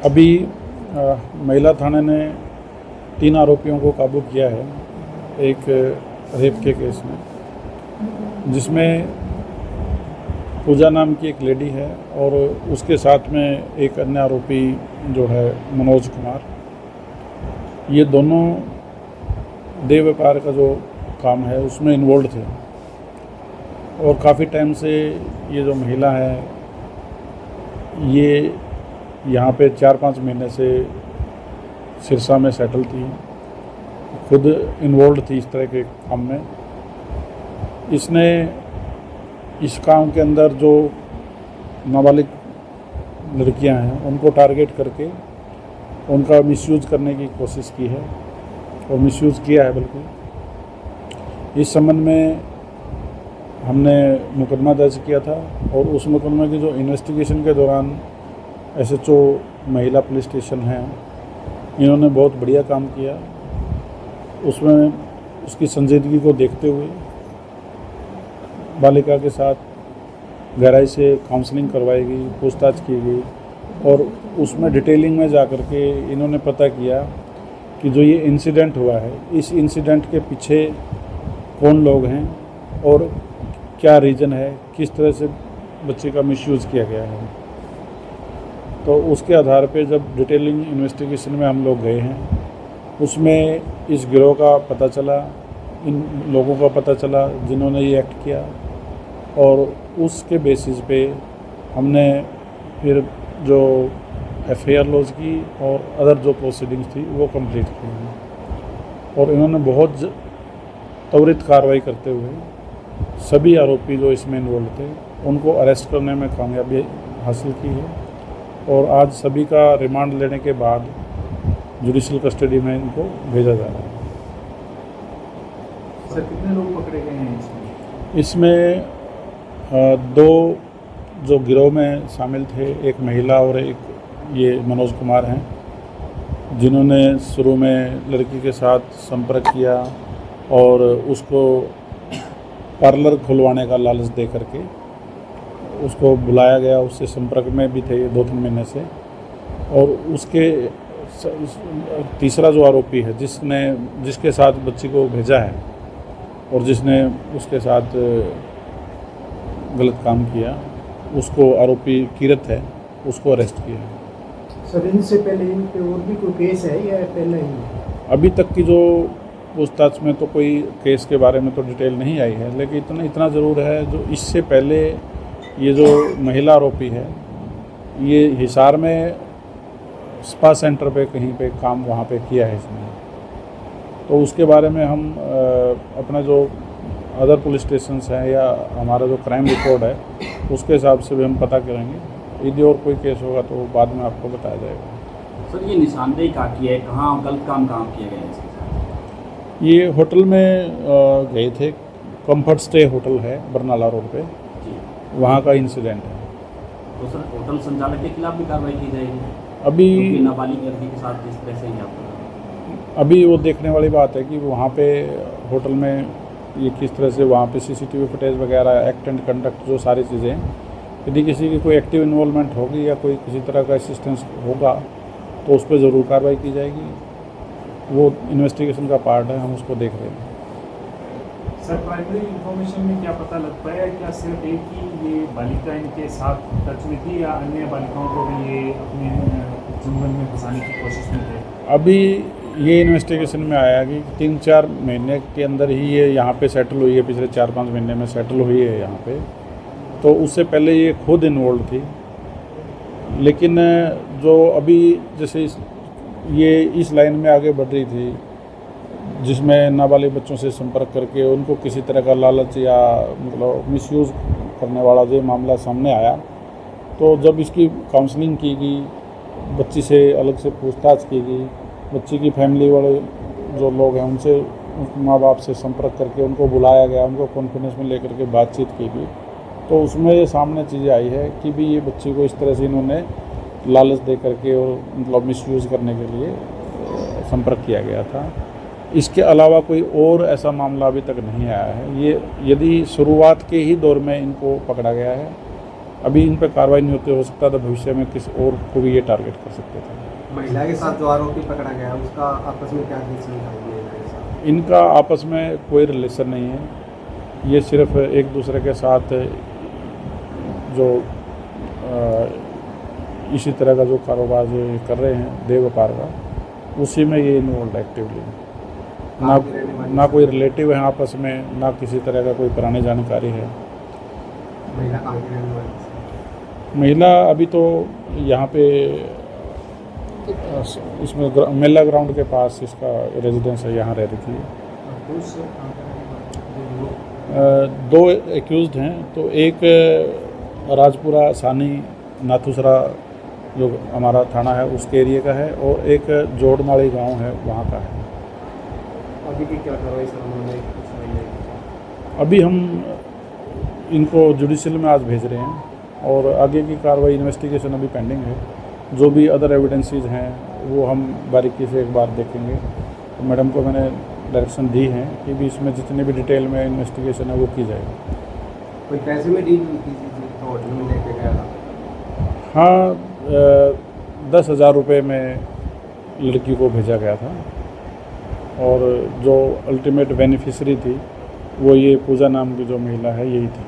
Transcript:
अभी महिला थाने ने 3 आरोपियों को काबू किया है एक रेप के केस में, जिसमें पूजा नाम की एक लेडी है और उसके साथ में एक अन्य आरोपी जो है मनोज कुमार। ये दोनों देह व्यापार का जो काम है उसमें इन्वॉल्व थे और काफ़ी टाइम से ये जो महिला है ये यहाँ पे 4-5 महीने से सिरसा में सेटल थी, खुद इन्वॉल्व थी इस तरह के काम में। इसने इस काम के अंदर जो नाबालिग लड़कियां हैं उनको टारगेट करके उनका मिसयूज़ करने की कोशिश की है और मिसयूज़ किया है बिल्कुल। इस संबंध में हमने मुकदमा दर्ज किया था और उस मुकदमे की जो इन्वेस्टिगेशन के दौरान SHO महिला पुलिस स्टेशन है, इन्होंने बहुत बढ़िया काम किया। उसमें उसकी संजीदगी को देखते हुए बालिका के साथ गहराई से काउंसलिंग करवाई गई, पूछताछ की गई और उसमें डिटेलिंग में जा कर के इन्होंने पता किया कि जो ये इंसिडेंट हुआ है, इस इंसिडेंट के पीछे कौन लोग हैं और क्या रीज़न है, किस तरह से बच्चे का मिसयूज़ किया गया है। तो उसके आधार पे जब डिटेलिंग इन्वेस्टिगेशन में हम लोग गए हैं, उसमें इस गिरोह का पता चला, इन लोगों का पता चला जिन्होंने ये एक्ट किया और उसके बेसिस पे हमने फिर जो FIR लॉज की और अदर जो प्रोसीडिंग्स थी वो कंप्लीट की हैं और इन्होंने बहुत त्वरित कार्रवाई करते हुए सभी आरोपी जो इसमें इन्वॉल्व थे उनको अरेस्ट करने में कामयाबी हासिल की है और आज सभी का रिमांड लेने के बाद जुडिशियल कस्टडी में इनको भेजा जा रहा है। सर कितने लोग पकड़े गए हैं इसमें? इसमें 2 जो गिरोह में शामिल थे, एक महिला और एक ये मनोज कुमार हैं, जिन्होंने शुरू में लड़की के साथ संपर्क किया और उसको पार्लर खुलवाने का लालच दे करके उसको बुलाया गया, उससे संपर्क में भी थे 2-3 महीने से। और उसके तीसरा जो आरोपी है जिसके साथ बच्ची को भेजा है और जिसने उसके साथ गलत काम किया, उसको आरोपी किरत है, उसको अरेस्ट किया है। सर इनसे पहले इन पे और भी कोई केस है या पहले ही? अभी तक की जो पूछताछ में तो कोई केस के बारे में तो डिटेल नहीं आई है, लेकिन इतना ज़रूर है जो इससे पहले ये जो महिला आरोपी है ये हिसार में स्पा सेंटर पे कहीं पे काम वहाँ पे किया है इसने, तो उसके बारे में हम अपना जो अदर पुलिस स्टेशंस हैं या हमारा जो क्राइम रिकॉर्ड है उसके हिसाब से भी हम पता करेंगे। यदि और कोई केस होगा तो बाद में आपको बताया जाएगा। सर ये निशानदेही क्या की है, कहाँ गलत काम किया गया है इसके साथ? ये होटल में गए थे, कंफर्ट स्टे होटल है बरनाला रोड पे, वहाँ का इंसिडेंट है। तो सर होटल संचालक के खिलाफ भी कार्रवाई की जाएगी? अभी नाबालिग लड़की के साथ जिस तरह से ही आप अभी वो देखने वाली बात है कि वहाँ पे होटल में ये किस तरह से वहाँ पे CCTV फुटेज वगैरह, एक्ट एंड कंडक्ट, जो सारी चीज़ें, यदि किसी की कोई एक्टिव इन्वॉल्वमेंट होगी या कोई किसी तरह का असिस्टेंस होगा तो उस पर ज़रूर कार्रवाई की जाएगी। वो इन्वेस्टिगेशन का पार्ट है, हम उसको देख रहे हैं। सर प्राइमरी इंफॉर्मेशन में क्या पता लग पाया, क्या सिर्फ एक ही ये बालिका इनके साथ टच में थी या अन्य बालिकाओं को भी ये अपने चुंगन में फंसाने की कोशिश में थे? अभी ये इन्वेस्टिगेशन में आया कि 3-4 महीने के अंदर ही ये यहाँ पे सेटल हुई है, पिछले 4-5 महीने में सेटल हुई है यहाँ पे, तो उससे पहले ये खुद इन्वॉल्व थी। लेकिन जो अभी जैसे ये इस लाइन में आगे बढ़ रही थी, जिसमें नाबालिग बच्चों से संपर्क करके उनको किसी तरह का लालच या मतलब मिसयूज़ करने वाला जो मामला सामने आया, तो जब इसकी काउंसलिंग की गई, बच्ची से अलग से पूछताछ की गई, बच्ची की फैमिली वाले जो लोग हैं उनसे माँ बाप से संपर्क करके उनको बुलाया गया, उनको कॉन्फिडेंस में लेकर के बातचीत की गई, तो उसमें ये सामने चीज़ें आई है कि भी ये बच्ची को इस तरह से इन्होंने लालच दे करके और मतलब मिसयूज़ करने के लिए संपर्क किया गया था। इसके अलावा कोई और ऐसा मामला अभी तक नहीं आया है। ये यदि शुरुआत के ही दौर में इनको पकड़ा गया है, अभी इन पर कार्रवाई नहीं होती, हो सकता था भविष्य में किसी और को भी ये टारगेट कर सकते थे। महिला के साथ जो आरोपी पकड़ा गया है उसका आपस में क्या रिलेशन है? इनका आपस में कोई रिलेशन नहीं है, ये सिर्फ एक दूसरे के साथ जो इसी तरह का जो कारोबार जो ये कर रहे हैं देह व्यापार का, उसी में ये इन्वॉल्व एक्टिवली ना कोई रिलेटिव है आपस में, ना किसी तरह का कोई पुरानी जानकारी है। महिला कहाँ की रहने वाली? महिला अभी तो यहाँ पे इसमें मेला ग्राउंड के पास इसका रेजिडेंस है, यहाँ रह रही थी। दो एक्यूज्ड हैं, तो एक राजपुरा सानी नाथुसरा जो हमारा थाना है उसके एरिया का है, और एक जोड़नाड़ी गांव है वहाँ का है। अभी की क्या कार्रवाई सर उन्होंने? अभी हम इनको जुडिशियल में आज भेज रहे हैं, और आगे की कार्रवाई इन्वेस्टिगेशन अभी पेंडिंग है। जो भी अदर एविडेंसेस हैं वो हम बारीकी से एक बार देखेंगे। तो मैडम को मैंने डायरेक्शन दी है कि भी इसमें जितने भी डिटेल में इन्वेस्टिगेशन है वो की जाएगी। कोई पैसे में डील हुई थी तो होटल में लेके गया था? हाँ, 10,000 रुपये में लड़की को भेजा गया था, और जो अल्टीमेट बेनिफिशियरी थी वो ये पूजा नाम की जो महिला है यही थी।